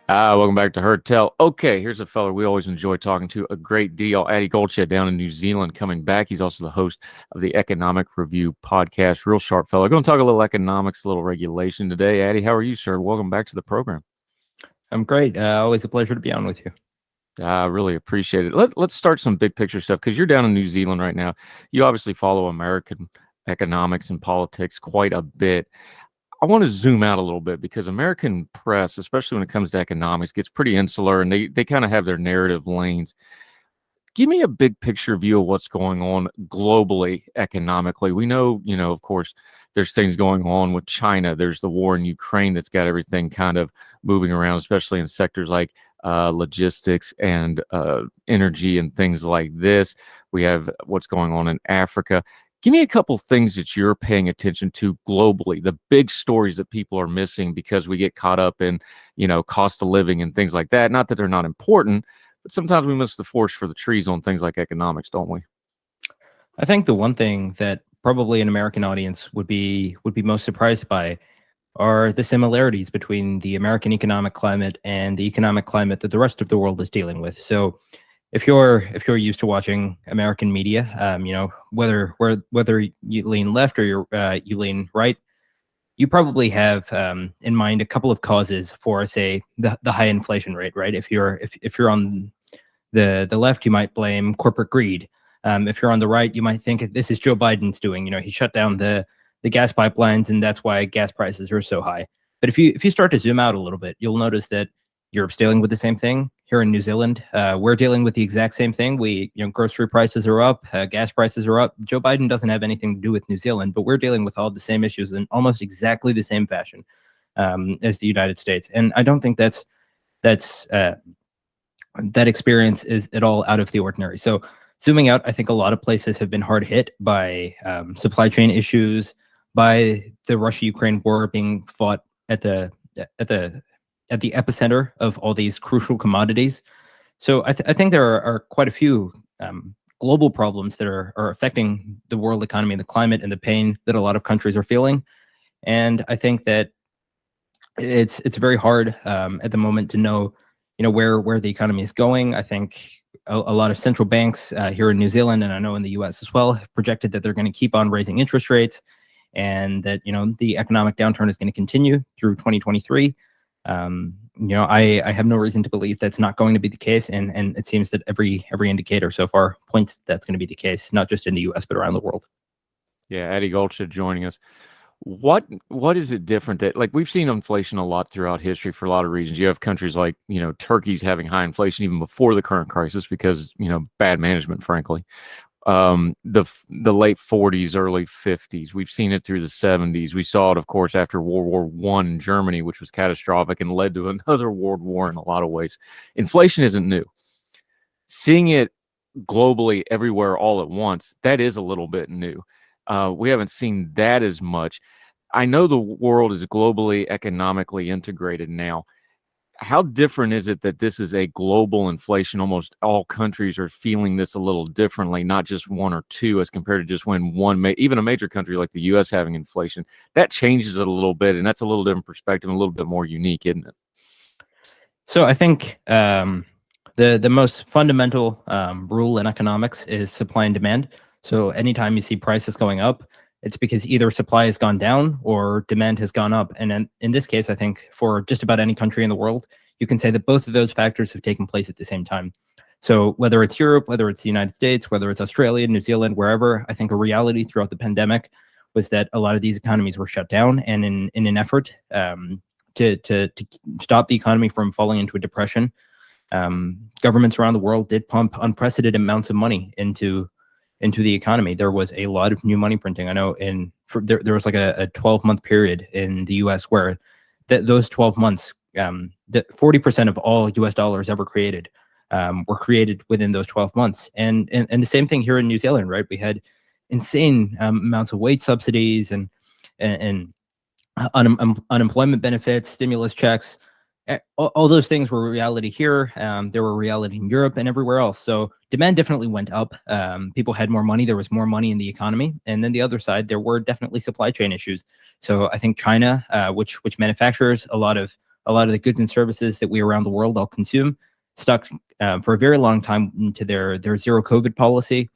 Welcome back to Heard Tell. Okay, here's a fella we always enjoy talking to a great deal. Aadi Golchha down in New Zealand coming back. He's also the host of the Economic Review podcast. Real sharp fella. Going to talk a little economics, a little regulation today. Aadi, how are you, sir? Welcome back to the program. I'm great. Always a pleasure to be on with you. I really appreciate it. Let's start some big picture stuff because you're down in New Zealand right now. You obviously follow American economics and politics quite a bit. I want to zoom out a little bit because American press, especially when it comes to economics, gets pretty insular and they kind of have their narrative lanes. Give me a big picture view of what's going on globally economically. We know, of course, there's things going on with China. There's the war in Ukraine that's got everything kind of moving around, especially in sectors like logistics and energy and things like this. We have what's going on in Africa. Give me a couple things that you're paying attention to globally, the big stories that people are missing because we get caught up in, cost of living and things like that. Not that they're not important, but sometimes we miss the forest for the trees on things like economics, don't we? I think the one thing that probably an American audience would be most surprised by are the similarities between the American economic climate and the economic climate that the rest of the world is dealing with. So if you're used to watching American media, whether you lean left or you lean right, you probably have in mind a couple of causes for, say, the high inflation rate, right? If you're on the left, you might blame corporate greed. If you're on the right, you might think this is Joe Biden's doing. He shut down the gas pipelines, and that's why gas prices are so high. But if you start to zoom out a little bit, you'll notice that Europe's dealing with the same thing. Here in New Zealand, we're dealing with the exact same thing. Grocery prices are up, gas prices are up. Joe Biden doesn't have anything to do with New Zealand, but we're dealing with all the same issues in almost exactly the same fashion as the United States. And I don't think that experience is at all out of the ordinary. So zooming out, I think a lot of places have been hard hit by supply chain issues, by the Russia-Ukraine war being fought at the epicenter of all these crucial commodities. So I think there are quite a few global problems that are affecting the world economy and the climate and the pain that a lot of countries are feeling. And I think that it's very hard at the moment to know where the economy is going. I think a lot of central banks here in New Zealand, and I know in the U.S. as well, have projected that they're going to keep on raising interest rates, and that the economic downturn is going to continue through 2023. I have no reason to believe that's not going to be the case, and it seems that every indicator so far points that's going to be the case, not just in the U.S. but around the world. Yeah, Aadi Golchha joining us. What is it different that, like, we've seen inflation a lot throughout history for a lot of reasons. You have countries like, Turkey's having high inflation even before the current crisis because, bad management, frankly. The late 40s, early 50s. We've seen it through the 70s. We saw it, of course, after World War I in Germany, which was catastrophic and led to another world war in a lot of ways. Inflation isn't new. Seeing it globally everywhere all at once, that is a little bit new. We haven't seen that as much. I know the world is globally economically integrated now. How different is it that this is a global inflation? Almost all countries are feeling this a little differently, not just one or two, as compared to just when even a major country like the U.S. having inflation. That changes it a little bit, and that's a little different perspective, and a little bit more unique, isn't it? So I think the most fundamental rule in economics is supply and demand. So anytime you see prices going up, it's because either supply has gone down or demand has gone up. And in this case, I think for just about any country in the world, you can say that both of those factors have taken place at the same time. So whether it's Europe, whether it's the United States, whether it's Australia, New Zealand, wherever, I think a reality throughout the pandemic was that a lot of these economies were shut down. And in an effort to stop the economy from falling into a depression, governments around the world did pump unprecedented amounts of money into the economy. There was a lot of new money printing. I know there was like a 12-month period in the U.S. where those 12 months, 40% of all U.S. dollars ever created were created within those 12 months. And the same thing here in New Zealand, right? We had insane amounts of wage subsidies and unemployment benefits, stimulus checks. All those things were reality here. There were reality in Europe and everywhere else. So demand definitely went up. People had more money. There was more money in the economy. And then the other side, there were definitely supply chain issues. So I think China, which manufactures a lot of a lot of the goods and services that we around the world all consume, stuck for a very long time into their zero COVID policy,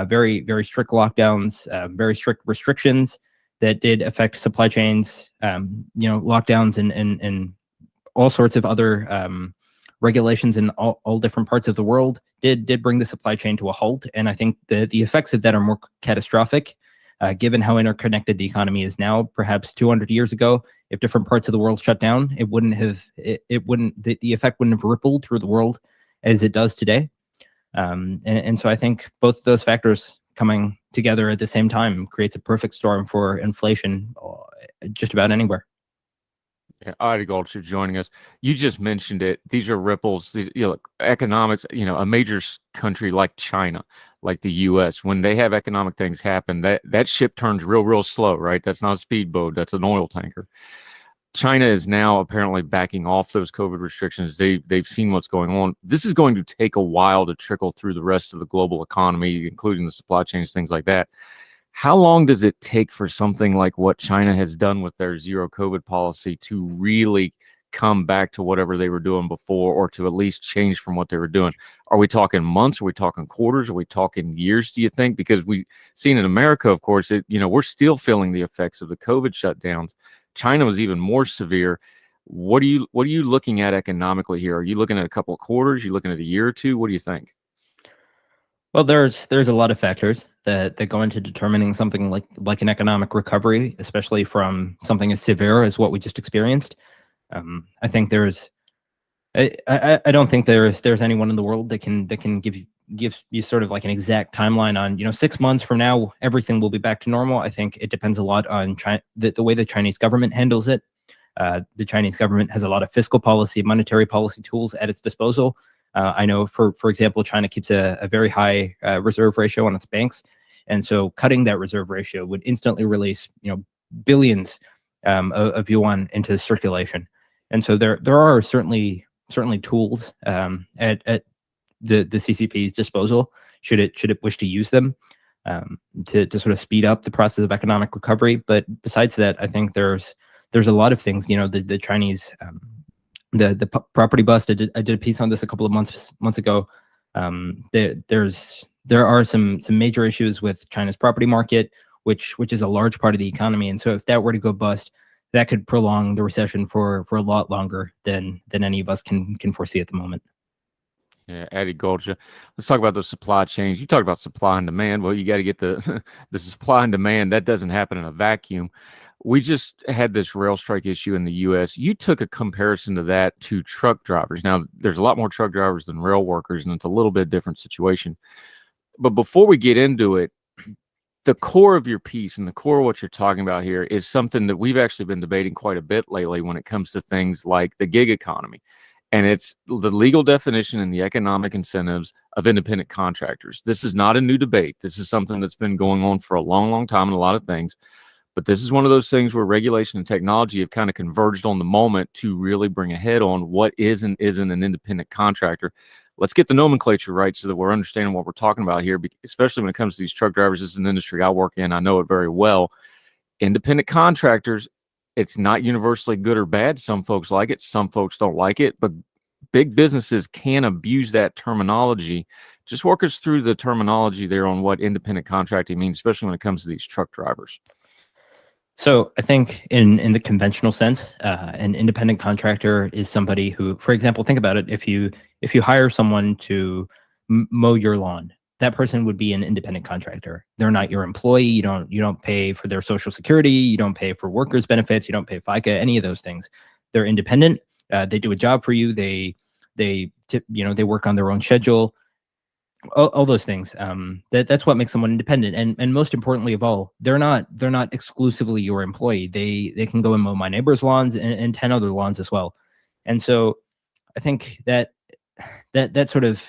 very, very strict lockdowns, very strict restrictions that did affect supply chains, lockdowns and all sorts of other regulations in all different parts of the world did bring the supply chain to a halt. And I think the effects of that are more catastrophic, given how interconnected the economy is now. Perhaps 200 years ago, if different parts of the world shut down, the effect wouldn't have rippled through the world as it does today. And so I think both of those factors coming together at the same time creates a perfect storm for inflation just about anywhere. Yeah, Aadi Golchha joining us. You just mentioned it. These are ripples. These, economics. A major country like China, like the U.S., when they have economic things happen, that ship turns real slow, right? That's not a speedboat. That's an oil tanker. China is now apparently backing off those COVID restrictions. They've seen what's going on. This is going to take a while to trickle through the rest of the global economy, including the supply chains, things like that. How long does it take for something like what China has done with their zero COVID policy to really come back to whatever they were doing before, or to at least change from what they were doing? Are we talking months? Are we talking quarters? Are we talking years, do you think? Because we've seen in America, of course, we're still feeling the effects of the COVID shutdowns. China was even more severe. What are you looking at economically here? Are you looking at a couple of quarters? Are you looking at a year or two? What do you think? Well, there's a lot of factors that go into determining something like an economic recovery, especially from something as severe as what we just experienced. I think I don't think there's anyone in the world that can give you sort of like an exact timeline on 6 months from now everything will be back to normal. I think it depends a lot on the way the Chinese government handles it. The Chinese government has a lot of fiscal policy, monetary policy tools at its disposal. I know, for example, China keeps a very high reserve ratio on its banks, and so cutting that reserve ratio would instantly release billions of yuan into circulation. And so there are certainly tools at the CCP's disposal should it wish to use them to sort of speed up the process of economic recovery. But besides that, I think there's a lot of things. The Chinese the property bust. I did a piece on this a couple of months ago. There are some major issues with China's property market, which is a large part of the economy. And so if that were to go bust, that could prolong the recession for a lot longer than any of us can foresee at the moment. Yeah, Aadi Golchha. Let's talk about those supply chains. You talk about supply and demand. Well, you got to get the the supply and demand. That doesn't happen in a vacuum. We just had this rail strike issue in the U.S. You took a comparison to that to truck drivers. Now, there's a lot more truck drivers than rail workers, and it's a little bit different situation. But before we get into it, the core of your piece and the core of what you're talking about here is something that we've actually been debating quite a bit lately when it comes to things like the gig economy. And it's the legal definition and the economic incentives of independent contractors. This is not a new debate. This is something that's been going on for a long time in a lot of things. But this is one of those things where regulation and technology have kind of converged on the moment to really bring a head on what is and isn't an independent contractor. Let's get the nomenclature right so that we're understanding what we're talking about here, especially when it comes to these truck drivers. This is an industry I work in. I know it very well. Independent contractors, it's not universally good or bad. Some folks like it. Some folks don't like it. But big businesses can abuse that terminology. Just walk us through the terminology there on what independent contracting means, especially when it comes to these truck drivers. So I think in the conventional sense, an independent contractor is somebody who, for example, think about it. If you hire someone to mow your lawn, that person would be an independent contractor. They're not your employee. You don't pay for their Social Security. You don't pay for workers' benefits. You don't pay FICA, any of those things. They're independent. They do a job for you. They work on their own schedule. All those things. That's what makes someone independent. And most importantly of all, they're not exclusively your employee. They can go and mow my neighbor's lawns and 10 other lawns as well. And so I think that sort of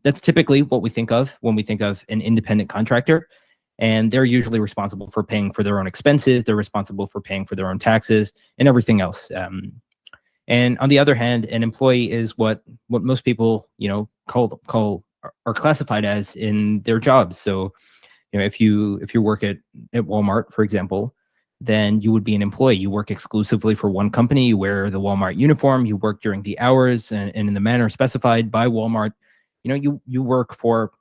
that's typically what we think of when we think of an independent contractor. And they're usually responsible for paying for their own expenses. They're responsible for paying for their own taxes and everything else. And on the other hand, an employee is what most people are classified as in their jobs. So, if you work at Walmart, for example, then you would be an employee. You work exclusively for one company, you wear the Walmart uniform, you work during the hours and in the manner specified by Walmart. You work for,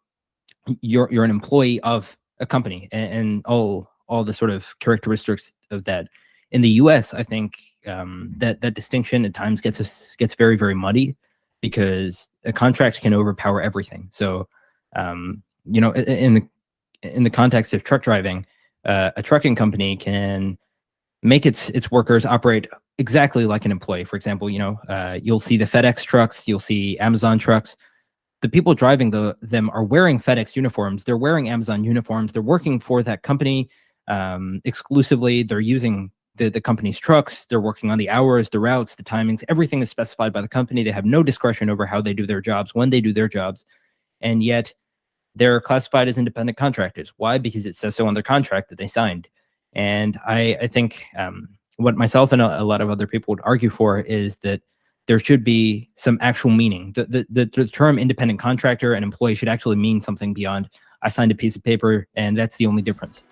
you're an employee of a company, and all the sort of characteristics of that. In the US, I think that distinction at times gets very, very muddy, because a contract can overpower everything. So in the context of truck driving, a trucking company can make its workers operate exactly like an employee. For example, you'll see the FedEx trucks, you'll see Amazon trucks. The people driving them are wearing FedEx uniforms. They're wearing Amazon uniforms. They're working for that company exclusively. They're using the company's trucks. They're working on the hours, the routes, the timings. Everything is specified by the company. They have no discretion over how they do their jobs, when they do their jobs. And yet they're classified as independent contractors. Why? Because it says so on their contract that they signed. And I think what myself and a lot of other people would argue for is that there should be some actual meaning. The term independent contractor and employee should actually mean something beyond, I signed a piece of paper and that's the only difference.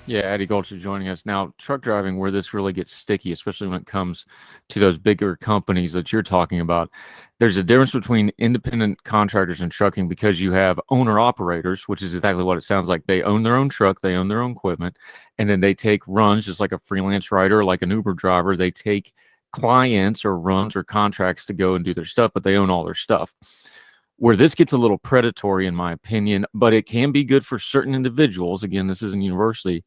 Yeah, Aadi Golchha joining us now. Truck driving, where this really gets sticky, especially when it comes to those bigger companies that you're talking about. There's a difference between independent contractors and trucking, because you have owner operators, which is exactly what it sounds like. They own their own truck, they own their own equipment, and then they take runs just like a freelance rider, like an Uber driver. They take clients or runs or contracts to go and do their stuff, but they own all their stuff. Where this gets a little predatory, in my opinion, but it can be good for certain individuals, again, this isn't university,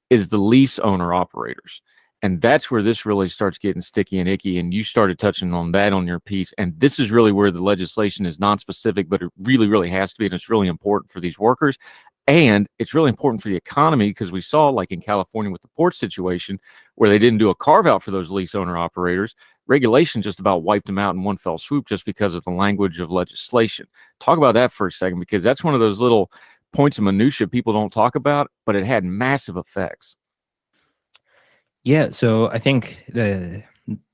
is the lease owner operators. And that's where this really starts getting sticky and icky. And you started touching on that on your piece. And this is really where the legislation is non-specific, but it really, really has to be. And it's really important for these workers. And it's really important for the economy, because we saw, like in California with the port situation, where they didn't do a carve out for those lease owner operators. Regulation just about wiped them out in one fell swoop, just because of the language of legislation. Talk about that for a second, because that's one of those little points of minutia people don't talk about, but it had massive effects. Yeah, so I think the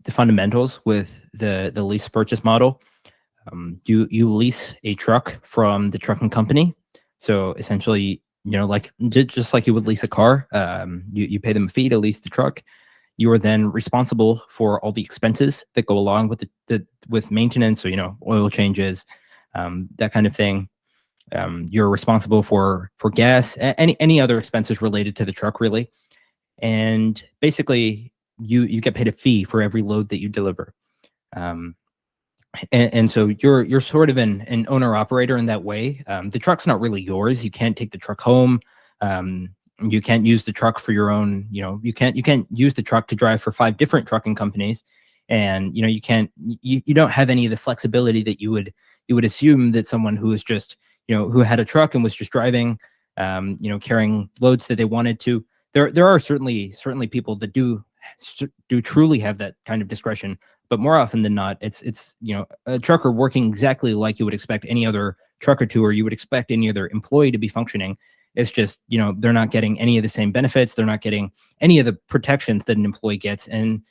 fundamentals with the lease purchase model, you lease a truck from the trucking company. So essentially, like just like you would lease a car, you pay them a fee to lease the truck. You are then responsible for all the expenses that go along with with maintenance. So oil changes, that kind of thing. You're responsible for gas, any other expenses related to the truck, really. And basically, you get paid a fee for every load that you deliver. And so you're sort of an owner operator in that way. The truck's not really yours. You can't take the truck home. You can't use the truck for your own. You can't use the truck to drive for 5 different trucking companies. And you don't have any of the flexibility that you would assume that someone who is just who had a truck and was just driving, carrying loads that they wanted to. There are certainly people that do truly have that kind of discretion, but more often than not, it's a trucker working exactly like you would expect any other trucker to, or you would expect any other employee to be functioning. It's just they're not getting any of the same benefits, they're not getting any of the protections that an employee gets, and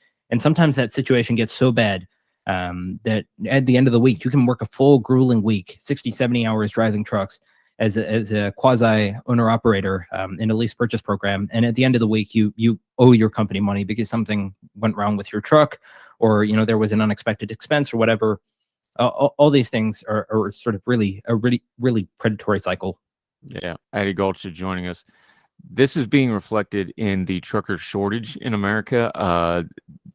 sometimes that situation gets so bad that at the end of the week you can work a full grueling week, 60, 70 hours driving trucks as a quasi owner operator in a lease purchase program, and at the end of the week you owe your company money because something went wrong with your truck, or there was an unexpected expense or whatever. All these things are sort of really predatory cycle. Yeah, Aadi Golchha joining us. This is being reflected in the trucker shortage in America.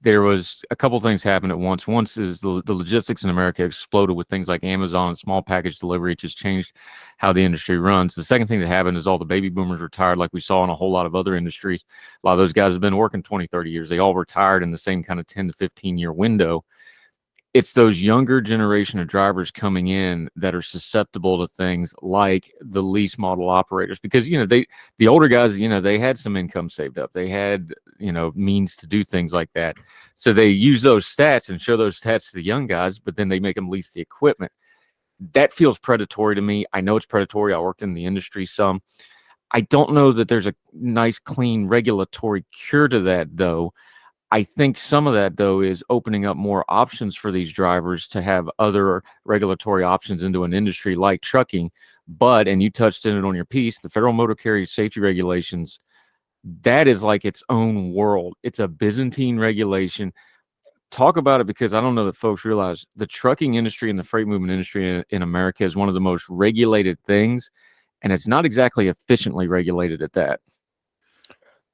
There was a couple things happened at once. Once is the logistics in America exploded with things like Amazon and small package delivery. It just changed how the industry runs. The second thing that happened is all the baby boomers retired, like we saw in a whole lot of other industries. A lot of those guys have been working 20, 30 years. They all retired in the same kind of 10 to 15 year window. it's those younger generation of drivers coming in that are susceptible to things like the lease model operators, because the older guys, they had some income saved up, they had means to do things like that, so they use those stats and show those stats to the young guys, but then they make them lease the equipment. That feels predatory to me. I know it's predatory. I worked in the industry some. I don't know that there's a nice clean regulatory cure to that, though. I think some of that, though, is opening up more options for these drivers to have other regulatory options into an industry like trucking. But, and you touched on it on your piece, the Federal Motor Carrier Safety Regulations, that is like its own world. It's a Byzantine regulation. Talk about it, because I don't know that folks realize the trucking industry and the freight movement industry in America is one of the most regulated things, and it's not exactly efficiently regulated at that.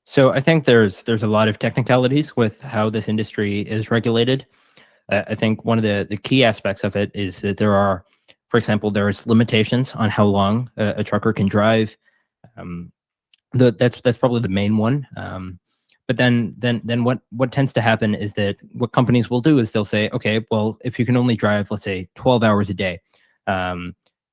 So I think there's a lot of technicalities with how this industry is regulated. I think one of the key aspects of it is that there are, for example, there's limitations on how long a trucker can drive. That's probably the main one. But then what tends to happen is that what companies will do is they'll say, okay, well, if you can only drive, let's say 12 hours a day,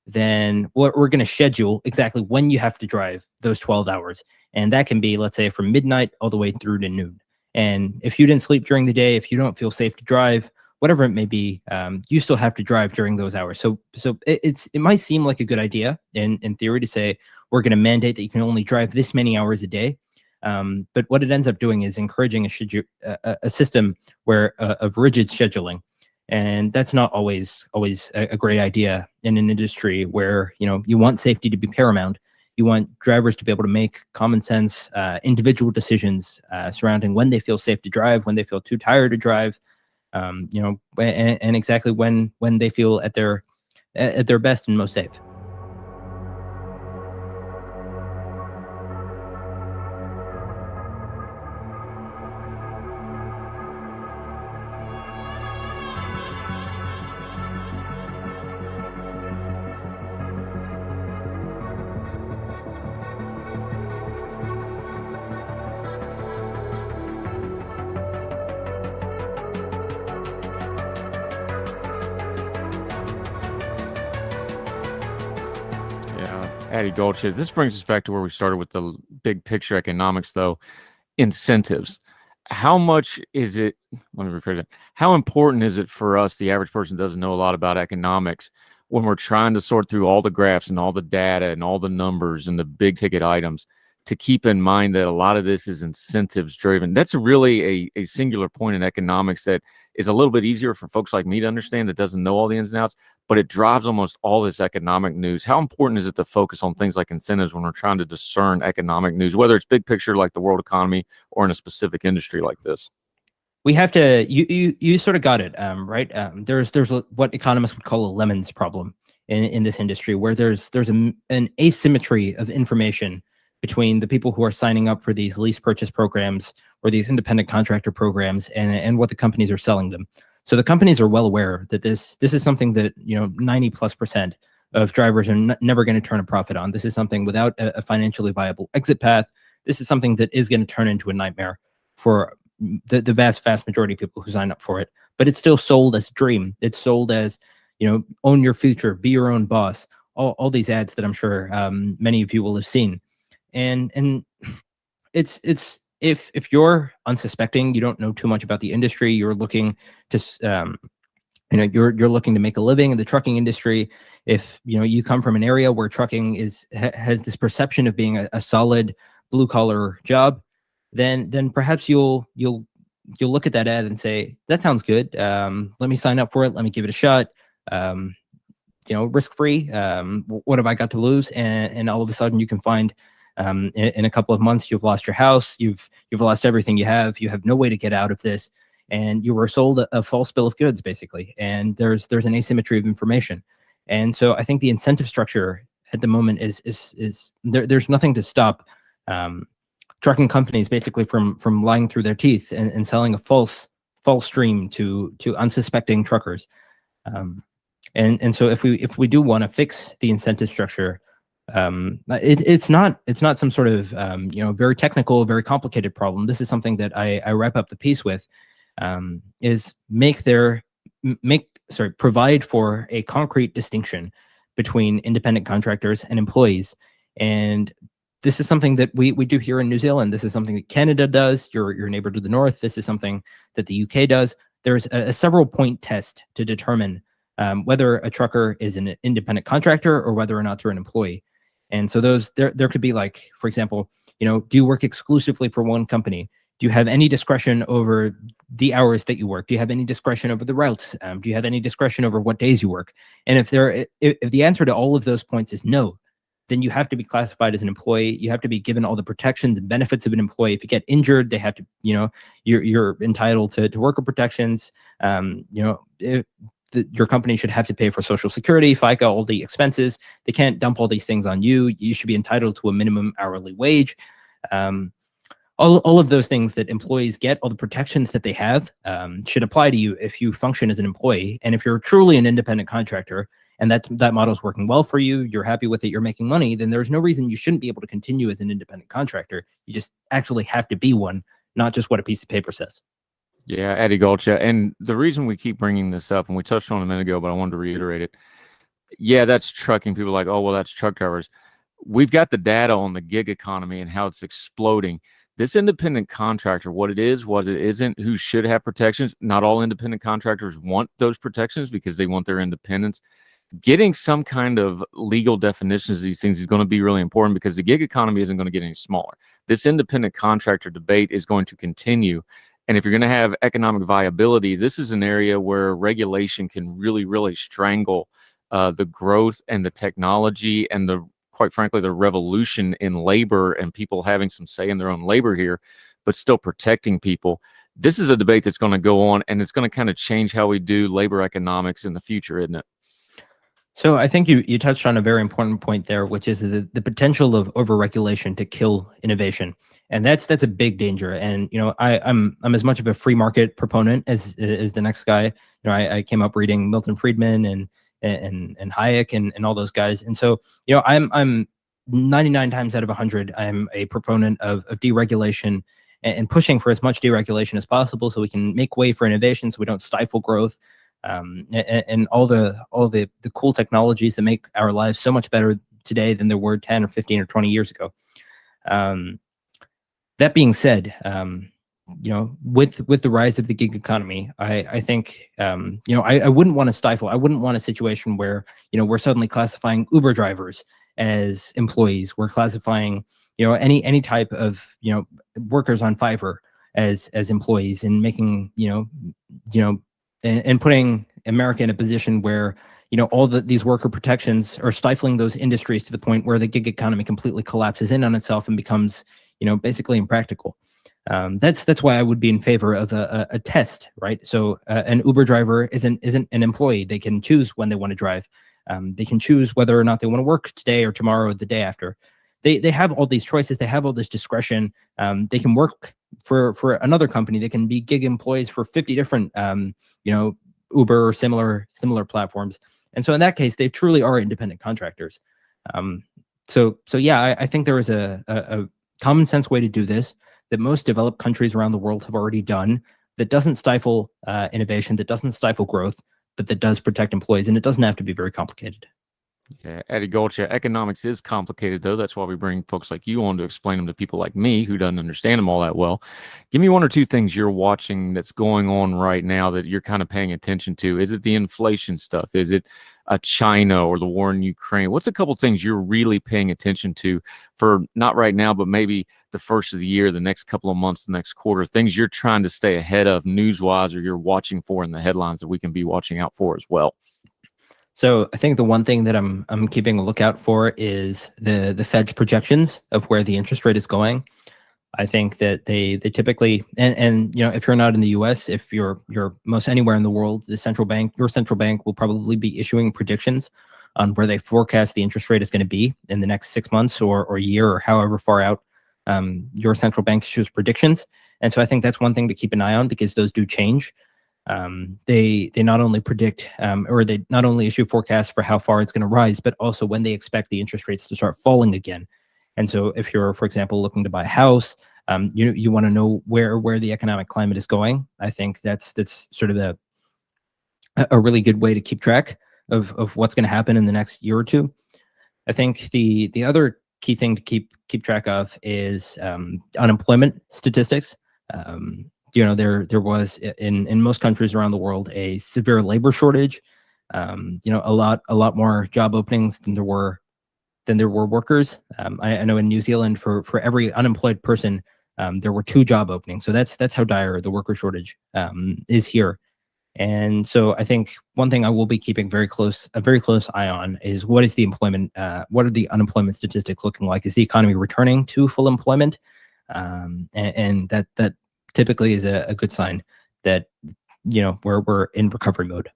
then we're going to schedule exactly when you have to drive those 12 hours. And that can be, let's say, from midnight all the way through to noon. And if you didn't sleep during the day, if you don't feel safe to drive, whatever it may be, you still have to drive during those hours. So it might seem like a good idea in theory to say, we're going to mandate that you can only drive this many hours a day. But what it ends up doing is encouraging a system of rigid scheduling. And that's not always a great idea in an industry where, you want safety to be paramount. You want drivers to be able to make common sense, individual decisions surrounding when they feel safe to drive, when they feel too tired to drive, and exactly when they feel at their best and most safe. Aadi Golchha, this brings us back to where we started with the big picture economics, though. Incentives. How much is it? Let me rephrase that. How important is it for us, the average person doesn't know a lot about economics, when we're trying to sort through all the graphs and all the data and all the numbers and the big ticket items, to keep in mind that a lot of this is incentives driven? That's really a singular point in economics that is a little bit easier for folks like me to understand that doesn't know all the ins and outs, but it drives almost all this economic news. How important is it to focus on things like incentives when we're trying to discern economic news, whether it's big picture like the world economy or in a specific industry like this? We have to, you sort of got it, right? There's what economists would call a lemons problem in this industry, where there's an asymmetry of information between the people who are signing up for these lease purchase programs or these independent contractor programs and what the companies are selling them. So the companies are well aware that this is something that 90+% of drivers are never going to turn a profit on. This is something without a financially viable exit path. This is something that is going to turn into a nightmare for the vast majority of people who sign up for it. But it's still sold as a dream. It's sold as, own your future, be your own boss. All these ads that I'm sure many of you will have seen. And it's if you're unsuspecting, you don't know too much about the industry, you're looking to you're looking to make a living in the trucking industry. If you come from an area where trucking has this perception of being a solid blue collar job, then perhaps you'll look at that ad and say, that sounds good. Let me sign up for it. Let me give it a shot. Risk free. What have I got to lose? And all of a sudden you can find in a couple of months you've lost your house, you've lost everything you have no way to get out of this, and you were sold a false bill of goods, basically. And there's an asymmetry of information. And so I think the incentive structure at the moment is there's nothing to stop trucking companies basically from lying through their teeth and selling a false stream to unsuspecting truckers. And so if we do want to fix the incentive structure, it's not some sort of very technical, very complicated problem. This is something that I wrap up the piece with, is make provide for a concrete distinction between independent contractors and employees. And this is something that we do here in New Zealand. This is something that Canada does, your neighbor to the north. This is something that the UK does. There's a several point test to determine whether a trucker is an independent contractor or whether or not they're an employee. And so there could be, like, for example, do you work exclusively for one company? Do you have any discretion over the hours that you work? Do you have any discretion over the routes? Do you have any discretion over what days you work? And if the answer to all of those points is no, then you have to be classified as an employee. You have to be given all the protections and benefits of an employee. If you get injured, they have to, you're entitled to worker protections. Your company should have to pay for Social Security, FICA, all the expenses. They can't dump all these things on you. You should be entitled to a minimum hourly wage. All of those things that employees get, all the protections that they have, should apply to you if you function as an employee. And if you're truly an independent contractor and that model is working well for you, you're happy with it, you're making money, then there's no reason you shouldn't be able to continue as an independent contractor. You just actually have to be one, not just what a piece of paper says. Yeah, Aadi Golchha. And the reason we keep bringing this up, and we touched on it a minute ago, but I wanted to reiterate it. Yeah, that's trucking. People are like, oh, well, that's truck drivers. We've got the data on the gig economy and how it's exploding. This independent contractor, what it is, what it isn't, who should have protections. Not all independent contractors want those protections because they want their independence. Getting some kind of legal definitions of these things is going to be really important because the gig economy isn't going to get any smaller. This independent contractor debate is going to continue. And if you're going to have economic viability, this is an area where regulation can really, really strangle the growth and the technology and quite frankly, the revolution in labor and people having some say in their own labor here, but still protecting people. This is a debate that's going to go on, and it's going to kind of change how we do labor economics in the future, isn't it? So I think you touched on a very important point there, which is the potential of overregulation to kill innovation. And that's a big danger. And I'm as much of a free market proponent as the next guy. I came up reading Milton Friedman and Hayek and all those guys. And so I'm 99 times out of 100, I'm a proponent of deregulation and pushing for as much deregulation as possible so we can make way for innovation, so we don't stifle growth. And all the cool technologies that make our lives so much better today than there were 10 or 15 or 20 years ago. That being said, with the rise of the gig economy, I think I wouldn't want to stifle. I wouldn't want a situation where we're suddenly classifying Uber drivers as employees. We're classifying any type of workers on Fiverr as employees, and making and putting America in a position where all these worker protections are stifling those industries to the point where the gig economy completely collapses in on itself and becomes basically impractical. That's why I would be in favor of a test, right? So an Uber driver isn't an employee. They can choose when they want to drive. They can choose whether or not they want to work today or tomorrow or the day after. They have all these choices. They have all this discretion. They can work for another company. They can be gig employees for 50 different Uber or similar platforms. And so in that case, they truly are independent contractors. So yeah, I think there is a common sense way to do this that most developed countries around the world have already done, that doesn't stifle innovation, that doesn't stifle growth, but that does protect employees, and it doesn't have to be very complicated. Yeah, Aadi Golchha, economics is complicated, though. That's why we bring folks like you on to explain them to people like me who doesn't understand them all that well. Give me one or two things you're watching that's going on right now that you're kind of paying attention to. Is it the inflation stuff? Is it China or the war in Ukraine? What's a couple things you're really paying attention to for not right now, but maybe the first of the year, the next couple of months, the next quarter, things you're trying to stay ahead of news-wise or you're watching for in the headlines that we can be watching out for as well? So I think the one thing that I'm keeping a lookout for is the Fed's projections of where the interest rate is going. I think that they typically, and if you're not in the U.S., if you're most anywhere in the world, your central bank will probably be issuing predictions on where they forecast the interest rate is going to be in the next 6 months or a year or however far out your central bank issues predictions. And so I think that's one thing to keep an eye on, because those do change. They not only predict or they not only issue forecasts for how far it's going to rise, but also when they expect the interest rates to start falling again. And so if you're, for example, looking to buy a house, you want to know where the economic climate is going. I think that's sort of a really good way to keep track of what's going to happen in the next year or two. I think the other key thing to keep track of is unemployment statistics. There was in most countries around the world a severe labor shortage. A lot more job openings than there were workers. I know in New Zealand, for every unemployed person, there were 2 job openings. So that's how dire the worker shortage is here. And so I think one thing I will be keeping a very close eye on is what are the unemployment statistics looking like? Is the economy returning to full employment? And that typically is a good sign that we're in recovery mode.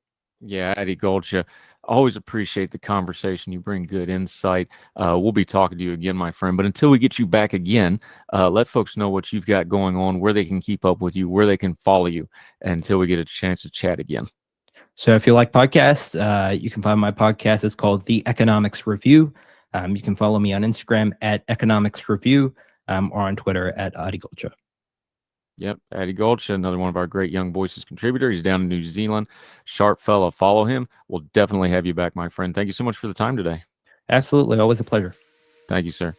Yeah, Aadi Golchha, always appreciate the conversation. You bring good insight. We'll be talking to you again, my friend. But until we get you back again, let folks know what you've got going on, where they can keep up with you, where they can follow you until we get a chance to chat again. So if you like podcasts, you can find my podcast. It's called The Economics Review. You can follow me on Instagram at Economics Review or on Twitter at Aadi Golchha. Yep, Aadi Golchha, another one of our great Young Voices contributor. He's down in New Zealand. Sharp fella. Follow him. We'll definitely have you back, my friend. Thank you so much for the time today. Absolutely. Always a pleasure. Thank you, sir.